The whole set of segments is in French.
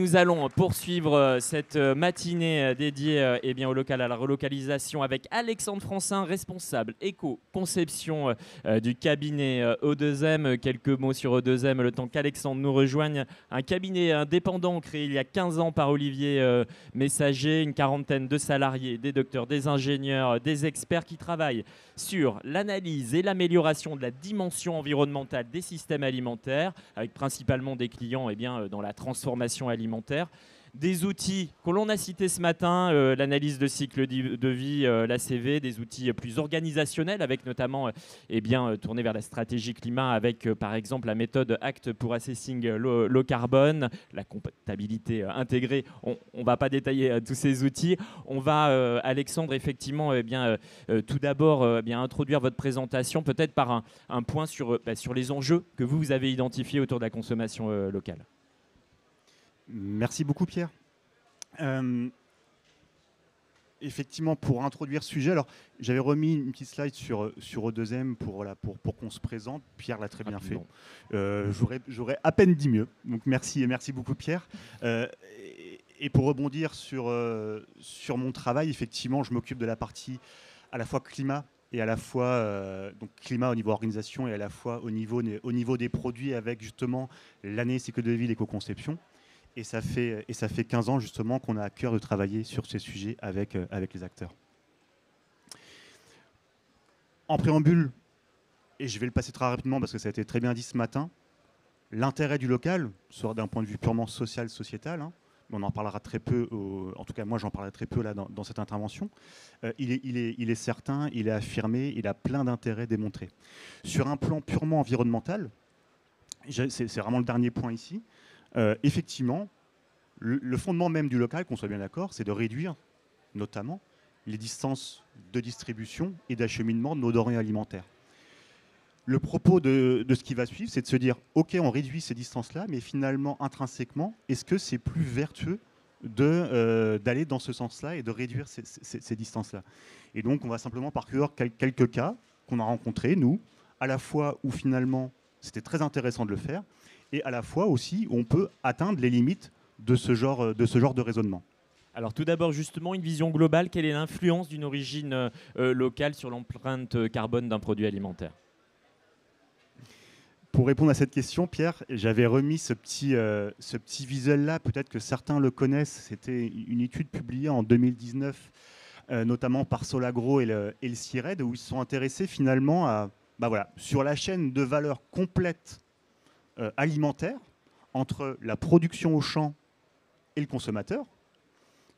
nous allons poursuivre cette matinée dédiée au local, à la relocalisation avec Alexandre Francin, responsable éco-conception du cabinet O2M. Quelques mots sur O2M, le temps qu'Alexandre nous rejoigne. Un cabinet indépendant créé il y a 15 ans par Olivier Messager, une quarantaine de salariés, des docteurs, des ingénieurs, des experts qui travaillent sur l'analyse et l'amélioration de la dimension environnementale des systèmes alimentaires, avec principalement des clients dans la transformation alimentaire. Des outils que l'on a cités ce matin, l'analyse de cycle de vie, l'ACV, des outils plus organisationnels avec notamment tournés vers la stratégie climat avec par exemple la méthode ACT pour Assessing Low Carbone, la comptabilité intégrée. On ne va pas détailler tous ces outils. On va, Alexandre, effectivement, tout d'abord introduire votre présentation peut-être par un point sur les enjeux que vous avez identifiés autour de la consommation locale. Merci beaucoup Pierre. Effectivement, pour introduire ce sujet, alors j'avais remis une petite slide sur O2M pour qu'on se présente. Pierre l'a très bien fait. J'aurais à peine dit mieux. Donc merci beaucoup Pierre. Et pour rebondir sur mon travail, effectivement, je m'occupe de la partie à la fois climat et à la fois donc climat au niveau organisation et à la fois au niveau des produits avec justement l'année cycle de vie, l'éco-conception. Et ça fait 15 ans justement qu'on a à cœur de travailler sur ces sujets avec les acteurs. En préambule, et je vais le passer très rapidement parce que ça a été très bien dit ce matin, l'intérêt du local, soit d'un point de vue purement social, sociétal, on en parlera très peu, en tout cas moi j'en parlerai très peu là dans cette intervention, il est certain, il est affirmé, il a plein d'intérêts démontrés. Sur un plan purement environnemental, c'est vraiment le dernier point ici, effectivement, le fondement même du local, qu'on soit bien d'accord, c'est de réduire notamment les distances de distribution et d'acheminement de nos denrées alimentaires. Le propos de ce qui va suivre, c'est de se dire, OK, on réduit ces distances-là, mais finalement, intrinsèquement, est-ce que c'est plus vertueux d'aller dans ce sens-là et de réduire ces distances-là? Et donc, on va simplement parcourir quelques cas qu'on a rencontrés, nous, à la fois où finalement, c'était très intéressant de le faire, et à la fois aussi où on peut atteindre les limites de ce genre de raisonnement. Alors tout d'abord, justement, une vision globale. Quelle est l'influence d'une origine locale sur l'empreinte carbone d'un produit alimentaire? Pour répondre à cette question, Pierre, j'avais remis ce petit visuel-là. Peut-être que certains le connaissent. C'était une étude publiée en 2019, notamment par Solagro et le CIRED, où ils se sont intéressés finalement sur la chaîne de valeur complète alimentaire entre la production au champ et le consommateur.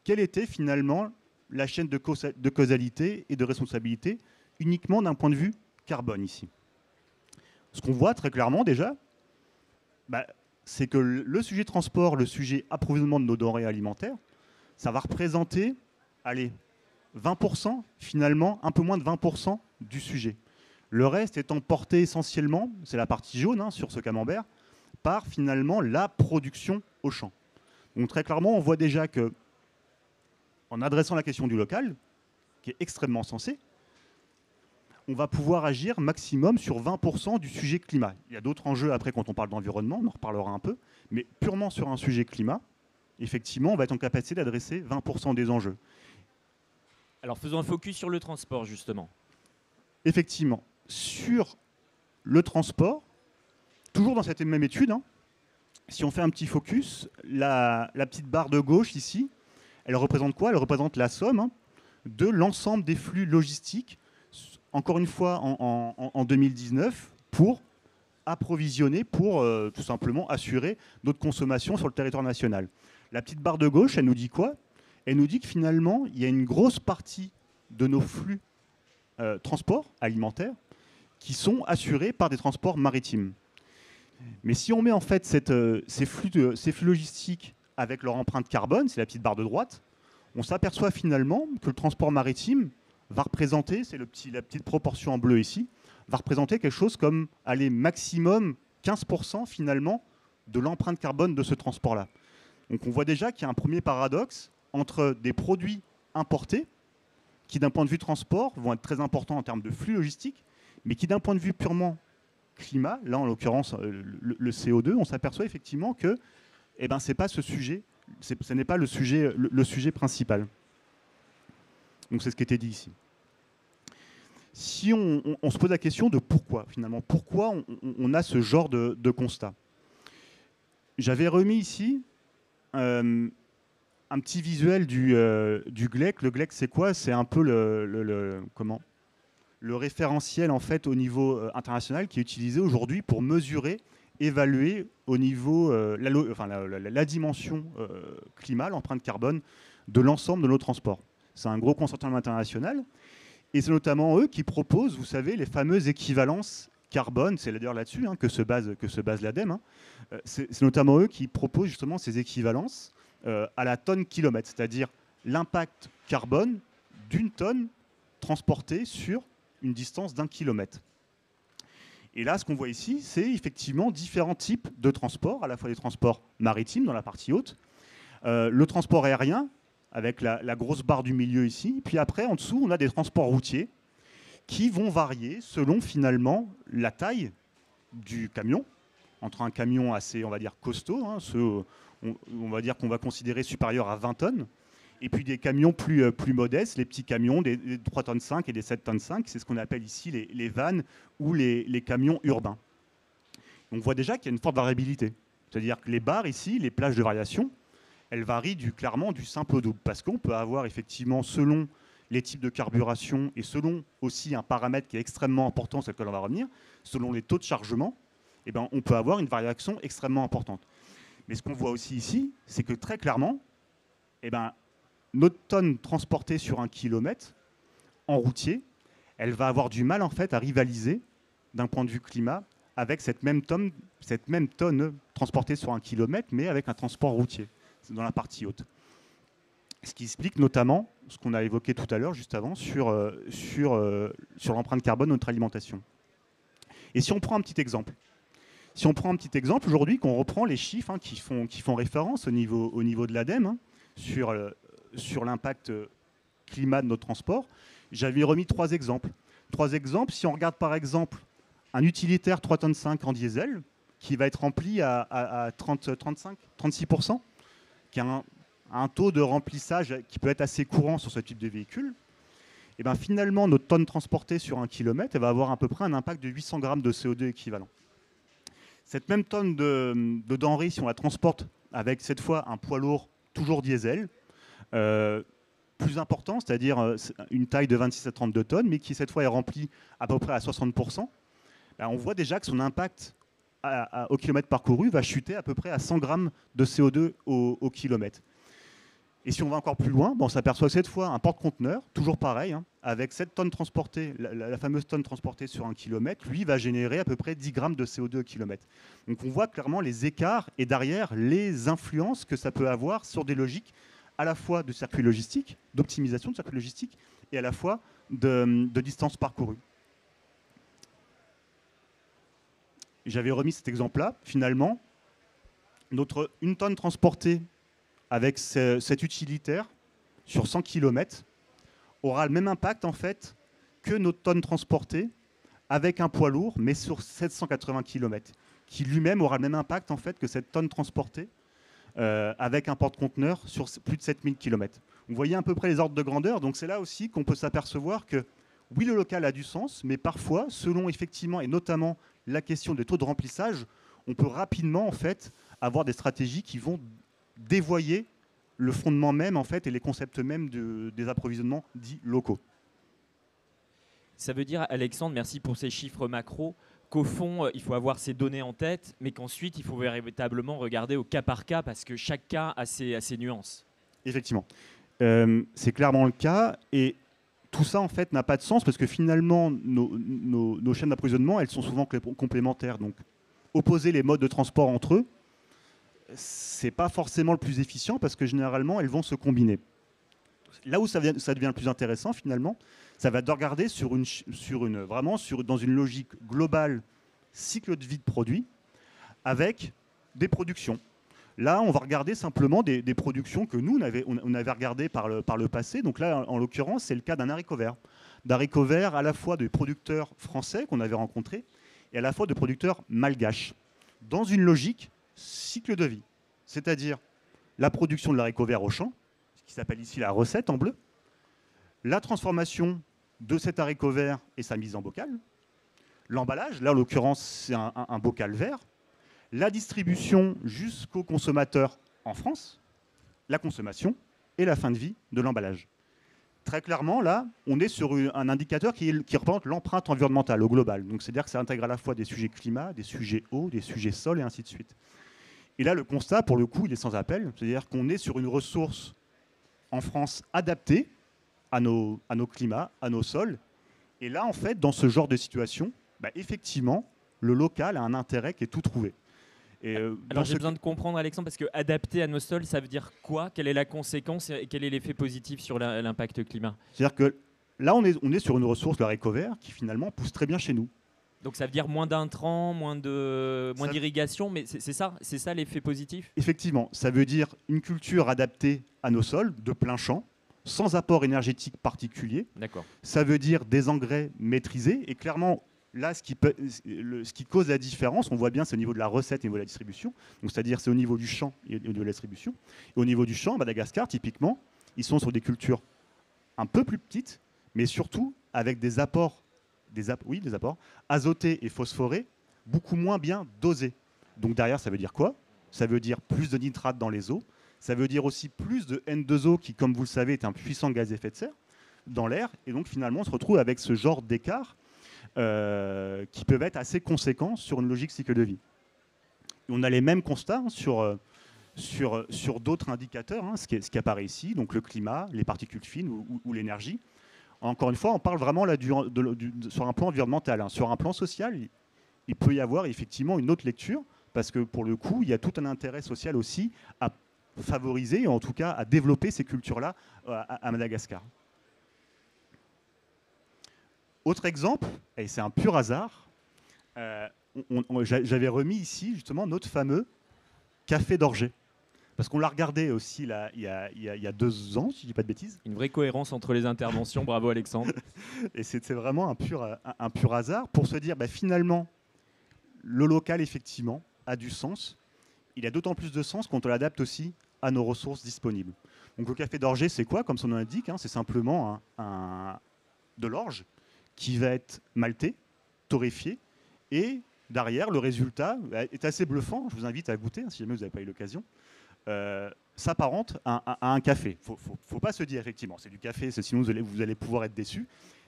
Quelle était finalement la chaîne de causalité et de responsabilité uniquement d'un point de vue carbone ici? Ce qu'on voit très clairement déjà, c'est que le sujet transport, le sujet approvisionnement de nos denrées alimentaires, ça va représenter 20%, finalement un peu moins de 20% du sujet. Le reste étant porté essentiellement, c'est la partie jaune sur ce camembert, par finalement la production au champ. Donc très clairement, on voit déjà que, en adressant la question du local, qui est extrêmement sensée, on va pouvoir agir maximum sur 20% du sujet climat. Il y a d'autres enjeux après quand on parle d'environnement, on en reparlera un peu, mais purement sur un sujet climat, effectivement, on va être en capacité d'adresser 20% des enjeux. Alors faisons un focus sur le transport, justement. Effectivement, sur le transport, toujours dans cette même étude, si on fait un petit focus, la petite barre de gauche ici, elle représente quoi? Elle représente la somme de l'ensemble des flux logistiques, encore une fois en 2019, pour approvisionner, pour tout simplement assurer notre consommation sur le territoire national. La petite barre de gauche, elle nous dit quoi? Elle nous dit que finalement, il y a une grosse partie de nos flux transports alimentaires qui sont assurés par des transports maritimes. Mais si on met en fait ces flux logistiques avec leur empreinte carbone, c'est la petite barre de droite, on s'aperçoit finalement que le transport maritime va représenter, c'est la petite proportion en bleu ici, va représenter quelque chose comme, maximum 15% finalement de l'empreinte carbone de ce transport-là. Donc on voit déjà qu'il y a un premier paradoxe entre des produits importés qui d'un point de vue transport vont être très importants en termes de flux logistiques, mais qui d'un point de vue purement climat, là en l'occurrence le CO2, on s'aperçoit effectivement que ce n'est pas ce sujet ce n'est pas le sujet principal. Donc c'est ce qui était dit ici. Si on se pose la question de pourquoi, finalement, pourquoi on a ce genre de constat. J'avais remis ici un petit visuel du GLEC. Le GLEC, c'est quoi? C'est un peu le référentiel en fait, au niveau international qui est utilisé aujourd'hui pour mesurer, évaluer au niveau la dimension climat, l'empreinte carbone de l'ensemble de nos transports. C'est un gros consortium international. Et c'est notamment eux qui proposent, vous savez, les fameuses équivalences carbone. C'est d'ailleurs là-dessus que se base l'ADEME. C'est notamment eux qui proposent justement ces équivalences à la tonne kilomètre, c'est-à-dire l'impact carbone d'une tonne transportée sur une distance d'1 kilomètre. Et là, ce qu'on voit ici, c'est effectivement différents types de transports, à la fois des transports maritimes dans la partie haute, le transport aérien, avec la grosse barre du milieu ici. Puis après, en dessous, on a des transports routiers qui vont varier selon finalement la taille du camion, entre un camion assez, on va dire, costaud, on va dire qu'on va considérer supérieur à 20 tonnes, et puis des camions plus modestes, les petits camions, des 3,5 tonnes et des 7,5 tonnes, c'est ce qu'on appelle ici les vannes ou les camions urbains. On voit déjà qu'il y a une forte variabilité. C'est-à-dire que les barres ici, les plages de variation, elles varient clairement du simple au double. Parce qu'on peut avoir effectivement, selon les types de carburation et selon aussi un paramètre qui est extrêmement important, sur lequel on va revenir, selon les taux de chargement, eh ben, on peut avoir une variation extrêmement importante. Mais ce qu'on voit aussi ici, c'est que très clairement, eh ben, notre tonne transportée sur 1 kilomètre en routier, elle va avoir du mal en fait à rivaliser d'un point de vue climat avec cette même tonne transportée sur 1 kilomètre, mais avec un transport routier dans la partie haute. Ce qui explique notamment ce qu'on a évoqué tout à l'heure, juste avant, sur l'empreinte carbone de notre alimentation. Et si on prend un petit exemple, aujourd'hui, qu'on reprend les chiffres qui font référence au niveau de l'ADEME sur l'impact climat de notre transport, j'avais remis 3 exemples. Si on regarde par exemple un utilitaire 3,5 tonnes en diesel, qui va être rempli à 36%, qui a un taux de remplissage qui peut être assez courant sur ce type de véhicule, et bien finalement, notre tonne transportée sur 1 kilomètre, elle va avoir à peu près un impact de 800 grammes de CO2 équivalent. Cette même tonne de denrées, si on la transporte avec cette fois un poids lourd toujours diesel, plus important, c'est-à-dire une taille de 26 à 32 tonnes, mais qui cette fois est remplie à peu près à 60%, ben on voit déjà que son impact au kilomètre parcouru va chuter à peu près à 100 grammes de CO2 au kilomètre. Et si on va encore plus loin, on s'aperçoit que cette fois un porte-conteneur, toujours pareil, avec cette tonne transportée, la fameuse tonne transportée sur 1 kilomètre, lui va générer à peu près 10 grammes de CO2 au kilomètre. Donc on voit clairement les écarts et derrière les influences que ça peut avoir sur des logiques à la fois de circuit logistique, d'optimisation de circuit logistique, et à la fois de distance parcourue. J'avais remis cet exemple-là. Finalement, une tonne transportée avec cet utilitaire sur 100 km aura le même impact en fait que notre tonne transportée avec un poids lourd, mais sur 780 km, qui lui-même aura le même impact en fait que cette tonne transportée avec un porte-conteneur sur plus de 7000 km. Vous voyez à peu près les ordres de grandeur, donc c'est là aussi qu'on peut s'apercevoir que oui, le local a du sens, mais parfois, selon effectivement et notamment la question des taux de remplissage, on peut rapidement en fait avoir des stratégies qui vont dévoyer le fondement même en fait et les concepts même des approvisionnements dits locaux. Ça veut dire, Alexandre, merci pour ces chiffres macro, qu'au fond, il faut avoir ces données en tête, mais qu'ensuite, il faut véritablement regarder au cas par cas, parce que chaque cas a ses nuances. Effectivement. C'est clairement le cas, et tout ça, en fait, n'a pas de sens, parce que finalement, nos chaînes d'approvisionnement, elles sont souvent complémentaires. Donc, opposer les modes de transport entre eux, c'est pas forcément le plus efficient, parce que généralement, elles vont se combiner. Là où ça devient le plus intéressant, finalement, ça va de regarder dans une logique globale, cycle de vie de produit, avec des productions. Là, on va regarder simplement des productions que nous, on avait regardées par le passé. Donc là, en l'occurrence, c'est le cas d'un haricot vert. D'haricots verts à la fois de producteurs français qu'on avait rencontrés et à la fois de producteurs malgaches, dans une logique cycle de vie. C'est-à-dire la production de l'haricot vert au champ, ce qui s'appelle ici la recette en bleu, la transformation de cet haricot vert et sa mise en bocal, l'emballage, là en l'occurrence c'est un bocal vert, la distribution jusqu'au consommateur en France, la consommation et la fin de vie de l'emballage. Très clairement, là, on est sur un indicateur qui représente l'empreinte environnementale au global. Donc, c'est-à-dire que ça intègre à la fois des sujets climat, des sujets eau, des sujets sol et ainsi de suite. Et là, le constat, pour le coup, il est sans appel. C'est-à-dire qu'on est sur une ressource en France adaptée à nos climats, à nos sols. Et là, en fait, dans ce genre de situation, effectivement, le local a un intérêt qui est tout trouvé. Et alors j'ai besoin de comprendre, Alexandre, parce que adapter à nos sols, ça veut dire quoi? Quelle est la conséquence et quel est l'effet positif sur l'impact climat? C'est-à-dire que là, on est sur une ressource, le haricot vert, qui finalement pousse très bien chez nous. Donc ça veut dire moins d'intrants, moins d'irrigation, mais c'est ça l'effet positif? Effectivement, ça veut dire une culture adaptée à nos sols, de plein champ, sans apport énergétique particulier. D'accord. Ça veut dire des engrais maîtrisés. Et clairement, là, ce qui cause la différence, on voit bien, c'est au niveau de la recette et au niveau de la distribution. Donc, c'est-à-dire, c'est au niveau du champ et au niveau de la distribution. Et au niveau du champ, Madagascar, typiquement, ils sont sur des cultures un peu plus petites, mais surtout avec des apports azotés et phosphorés beaucoup moins bien dosés. Donc derrière, ça veut dire quoi? Ça veut dire plus de nitrates dans les eaux. Ça veut dire aussi plus de N2O qui, comme vous le savez, est un puissant gaz à effet de serre dans l'air. Et donc finalement, on se retrouve avec ce genre d'écart qui peuvent être assez conséquents sur une logique cycle de vie. Et on a les mêmes constats sur d'autres indicateurs, ce qui apparaît ici, donc le climat, les particules fines ou l'énergie. Encore une fois, on parle vraiment là sur un plan environnemental. Sur un plan social, il peut y avoir effectivement une autre lecture, parce que pour le coup, il y a tout un intérêt social aussi à favoriser, en tout cas à développer ces cultures-là à Madagascar. Autre exemple, et c'est un pur hasard, j'avais remis ici justement notre fameux café d'orgée. Parce qu'on l'a regardé aussi là, il y a 2 ans, si je ne dis pas de bêtises. Une vraie cohérence entre les interventions, bravo Alexandre. Et c'était vraiment un pur hasard pour se dire, finalement, le local, effectivement, a du sens. Il a d'autant plus de sens quand on l'adapte aussi à nos ressources disponibles. Donc le café d'orgée, c'est quoi? Comme son nom l'indique, c'est simplement de l'orge qui va être malté, torréfié, et derrière, le résultat est assez bluffant. Je vous invite à goûter, si jamais vous n'avez pas eu l'occasion. S'apparente à un café. Il ne faut pas se dire, effectivement, c'est du café, sinon vous allez pouvoir être déçu,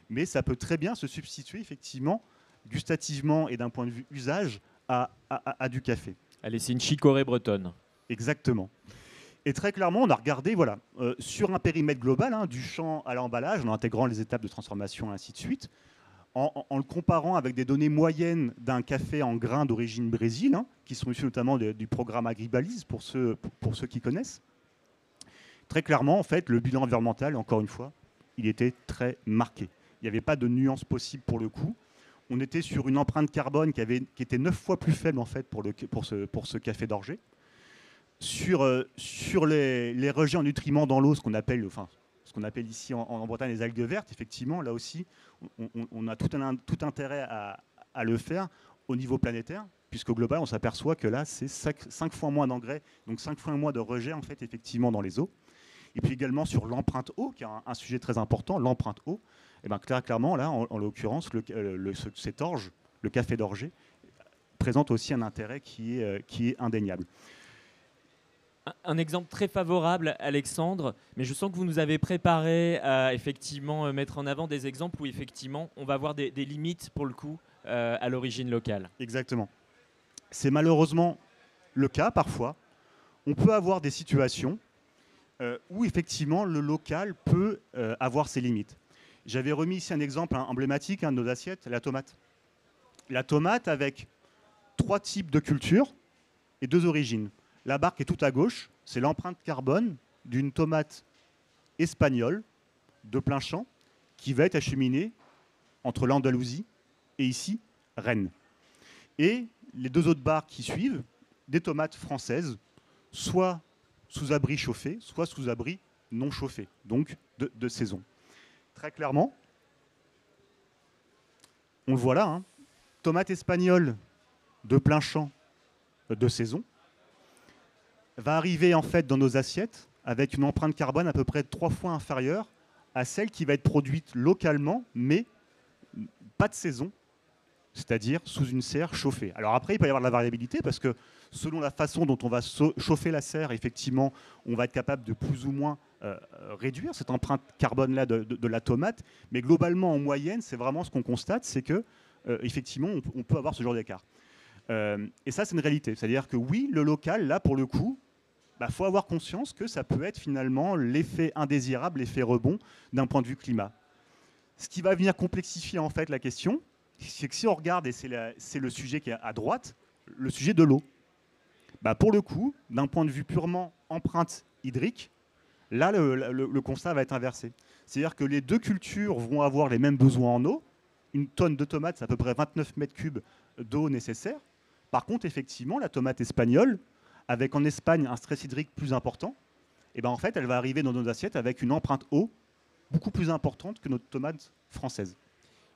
mais ça peut très bien se substituer, effectivement, gustativement et d'un point de vue usage, à du café. Allez, c'est une chicorée bretonne. Exactement. Et très clairement, on a regardé sur un périmètre global, du champ à l'emballage, en intégrant les étapes de transformation et ainsi de suite, en le comparant avec des données moyennes d'un café en grains d'origine Brésil, qui sont issus notamment du programme Agribalise, pour ceux qui connaissent. Très clairement, en fait, le bilan environnemental, encore une fois, il était très marqué. Il n'y avait pas de nuance possible pour le coup. On était sur une empreinte carbone qui était 9 fois plus faible en fait, pour ce café d'orgée. Sur les rejets en nutriments dans l'eau, ce qu'on appelle ici en Bretagne les algues vertes, effectivement, là aussi, on a tout intérêt à le faire au niveau planétaire, puisqu'au global, on s'aperçoit que là, c'est 5 fois moins d'engrais, donc 5 fois moins de rejets, en fait, effectivement, dans les eaux. Et puis également sur l'empreinte eau, qui est un sujet très important, l'empreinte eau. Et clairement, là, en l'occurrence, cette orge, le café d'orgée, présente aussi un intérêt qui est indéniable. Un exemple très favorable, Alexandre, mais je sens que vous nous avez préparé à effectivement mettre en avant des exemples où effectivement on va avoir des limites pour le coup à l'origine locale. Exactement. C'est malheureusement le cas parfois. On peut avoir des situations où effectivement le local peut avoir ses limites. J'avais remis ici un exemple emblématique de nos assiettes, la tomate. La tomate avec 3 types de cultures et 2 origines. La barre est tout à gauche, c'est l'empreinte carbone d'une tomate espagnole de plein champ qui va être acheminée entre l'Andalousie et ici, Rennes. Et les 2 autres barres qui suivent, des tomates françaises, soit sous abri chauffé, soit sous abri non chauffé, donc de saison. Très clairement, on le voit là, tomate espagnole de plein champ de saison, va arriver en fait dans nos assiettes avec une empreinte carbone à peu près 3 fois inférieure à celle qui va être produite localement, mais pas de saison, c'est-à-dire sous une serre chauffée. Alors après, il peut y avoir de la variabilité parce que selon la façon dont on va chauffer la serre, effectivement, on va être capable de plus ou moins réduire cette empreinte carbone-là de la tomate. Mais globalement, en moyenne, c'est vraiment ce qu'on constate, c'est que effectivement, on peut avoir ce genre d'écart. Et ça, c'est une réalité. C'est-à-dire que oui, le local, là, pour le coup, faut avoir conscience que ça peut être finalement l'effet indésirable, l'effet rebond d'un point de vue climat. Ce qui va venir complexifier en fait la question, c'est que si on regarde, et c'est le sujet qui est à droite, le sujet de l'eau. Pour le coup, d'un point de vue purement empreinte hydrique, là, le constat va être inversé. C'est-à-dire que les deux cultures vont avoir les mêmes besoins en eau. Une tonne de tomates, c'est à peu près 29 mètres cubes d'eau nécessaire. Par contre, effectivement, la tomate espagnole, avec en Espagne un stress hydrique plus important, en fait, elle va arriver dans nos assiettes avec une empreinte eau beaucoup plus importante que notre tomate française.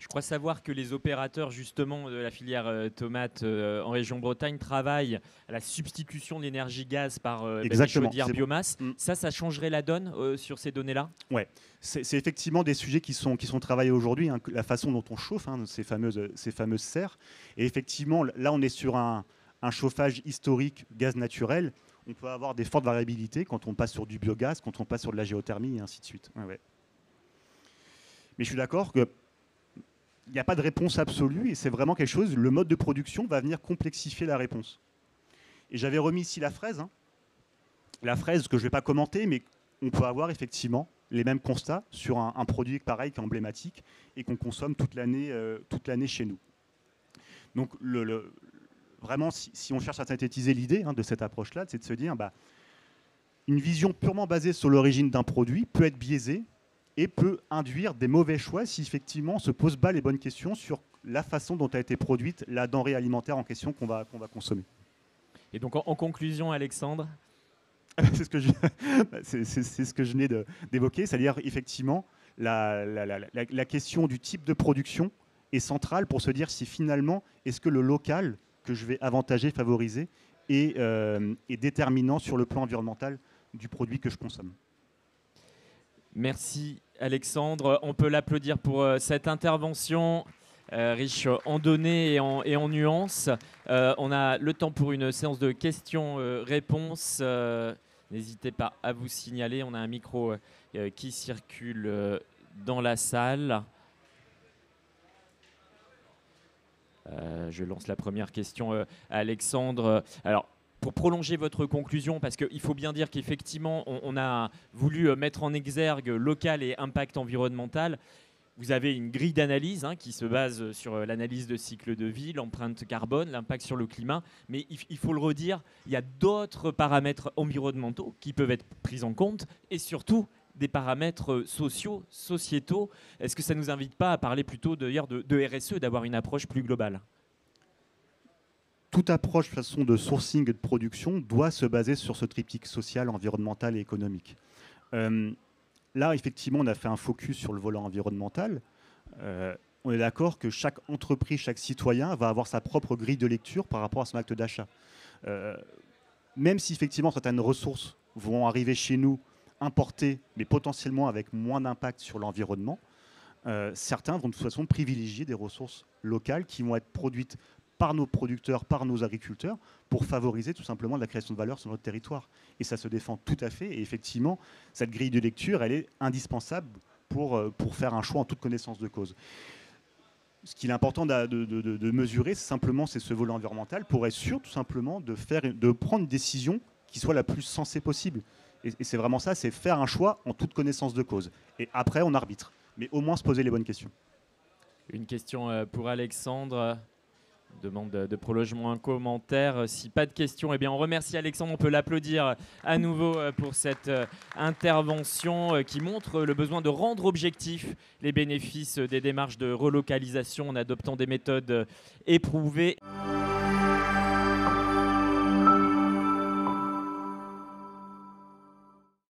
Je crois savoir que les opérateurs justement de la filière tomate en région Bretagne travaillent à la substitution de l'énergie gaz par des chaudières biomasse. Bon. Ça changerait la donne sur ces données-là? Ouais, c'est effectivement des sujets qui sont travaillés aujourd'hui, hein, la façon dont on chauffe ces fameuses serres. Et effectivement, là, on est sur un chauffage historique gaz naturel. On peut avoir des fortes variabilités quand on passe sur du biogaz, quand on passe sur de la géothermie et ainsi de suite. Ouais. Mais je suis d'accord que il n'y a pas de réponse absolue et c'est vraiment quelque chose, le mode de production va venir complexifier la réponse. Et j'avais remis ici la fraise. La fraise que je ne vais pas commenter, mais on peut avoir effectivement les mêmes constats sur un produit pareil qui est emblématique et qu'on consomme toute l'année chez nous. Donc vraiment, si on cherche à synthétiser l'idée de cette approche-là, c'est de se dire une vision purement basée sur l'origine d'un produit peut être biaisée et peut induire des mauvais choix si effectivement on ne se pose pas les bonnes questions sur la façon dont a été produite la denrée alimentaire en question qu'on va consommer. Et donc en conclusion, Alexandre, c'est ce que je venais d'évoquer, c'est-à-dire effectivement la question du type de production est centrale pour se dire si finalement est-ce que le local que je vais avantager, favoriser est déterminant sur le plan environnemental du produit que je consomme. Merci Alexandre, on peut l'applaudir pour cette intervention riche en données et en nuances. On a le temps pour une séance de questions-réponses. N'hésitez pas à vous signaler, on a un micro qui circule dans la salle. Je lance la première question à Alexandre. Alors, pour prolonger votre conclusion, parce qu'il faut bien dire qu'effectivement, on a voulu mettre en exergue local et impact environnemental. Vous avez une grille d'analyse qui se base sur l'analyse de cycle de vie, l'empreinte carbone, l'impact sur le climat. Mais il faut le redire, il y a d'autres paramètres environnementaux qui peuvent être pris en compte et surtout des paramètres sociaux, sociétaux. Est-ce que ça ne nous invite pas à parler plutôt de RSE, d'avoir une approche plus globale ? Toute approche façon de sourcing et de production doit se baser sur ce triptyque social, environnemental et économique. Là, effectivement, on a fait un focus sur le volant environnemental. On est d'accord que chaque entreprise, chaque citoyen va avoir sa propre grille de lecture par rapport à son acte d'achat. Même si effectivement certaines ressources vont arriver chez nous importées, mais potentiellement avec moins d'impact sur l'environnement, certains vont de toute façon privilégier des ressources locales qui vont être produites par nos producteurs, par nos agriculteurs, pour favoriser tout simplement la création de valeur sur notre territoire. Et ça se défend tout à fait. Et effectivement, cette grille de lecture, elle est indispensable pour faire un choix en toute connaissance de cause. Ce qu'il est important de mesurer, c'est ce volet environnemental pour être sûr tout simplement de prendre une décision qui soit la plus sensée possible. Et c'est vraiment ça, c'est faire un choix en toute connaissance de cause. Et après, on arbitre. Mais au moins se poser les bonnes questions. Une question pour Alexandre. Demande de prolongement, un commentaire. Si pas de questions, eh bien on remercie Alexandre. On peut l'applaudir à nouveau pour cette intervention qui montre le besoin de rendre objectifs les bénéfices des démarches de relocalisation en adoptant des méthodes éprouvées.